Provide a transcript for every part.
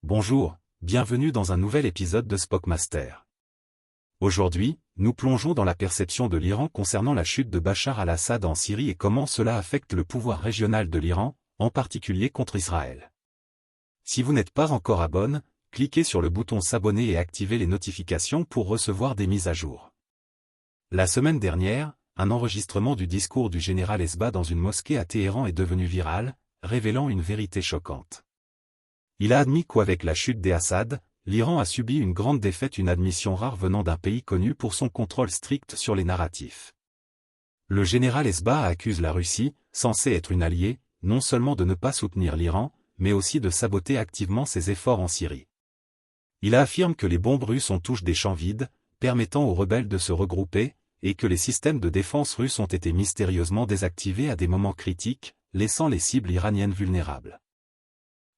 Bonjour, bienvenue dans un nouvel épisode de Spockmaster. Aujourd'hui, nous plongeons dans la perception de l'Iran concernant la chute de Bachar al-Assad en Syrie et comment cela affecte le pouvoir régional de l'Iran, en particulier contre Israël. Si vous n'êtes pas encore abonné, cliquez sur le bouton s'abonner et activez les notifications pour recevoir des mises à jour. La semaine dernière, un enregistrement du discours du général Esbah dans une mosquée à Téhéran est devenu viral, révélant une vérité choquante. Il a admis qu'avec la chute d'Assad, l'Iran a subi une grande défaite, une admission rare venant d'un pays connu pour son contrôle strict sur les narratifs. Le général Esbah accuse la Russie, censée être une alliée, non seulement de ne pas soutenir l'Iran, mais aussi de saboter activement ses efforts en Syrie. Il affirme que les bombes russes touchent des champs vides, permettant aux rebelles de se regrouper, et que les systèmes de défense russes ont été mystérieusement désactivés à des moments critiques, laissant les cibles iraniennes vulnérables.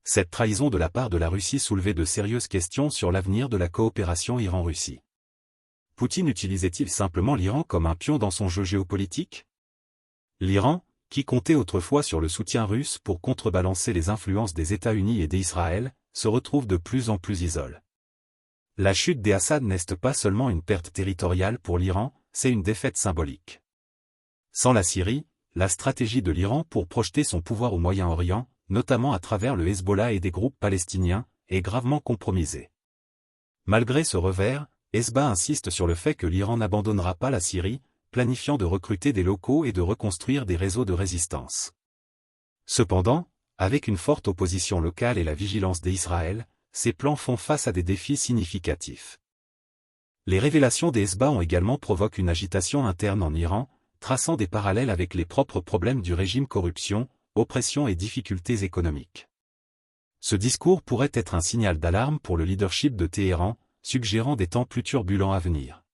Cette trahison de la part de la Russie soulevait de sérieuses questions sur l'avenir de la coopération Iran-Russie. Poutine utilisait-il simplement l'Iran comme un pion dans son jeu géopolitique? L'Iran, qui comptait autrefois sur le soutien russe pour contrebalancer les influences des États-Unis et d'Israël, se retrouve de plus en plus isolé. La chute d'Assad n'est pas seulement une perte territoriale pour l'Iran, c'est une défaite symbolique. Sans la Syrie, la stratégie de l'Iran pour projeter son pouvoir au Moyen-Orient, notamment à travers le Hezbollah et des groupes palestiniens, est gravement compromisée. Malgré ce revers, Esbah insiste sur le fait que l'Iran n'abandonnera pas la Syrie, planifiant de recruter des locaux et de reconstruire des réseaux de résistance. Cependant, avec une forte opposition locale et la vigilance d'Israël, ces plans font face à des défis significatifs. Les révélations d'Esbah ont également provoqué une agitation interne en Iran, traçant des parallèles avec les propres problèmes du régime: corruption, oppression et difficultés économiques. Ce discours pourrait être un signal d'alarme pour le leadership de Téhéran, suggérant des temps plus turbulents à venir.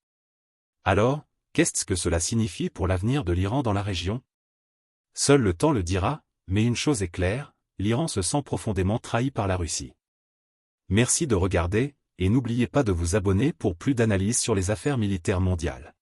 Alors, qu'est-ce que cela signifie pour l'avenir de l'Iran dans la région? Seul le temps le dira, mais une chose est claire, l'Iran se sent profondément trahi par la Russie. Merci de regarder, et n'oubliez pas de vous abonner pour plus d'analyses sur les affaires militaires mondiales.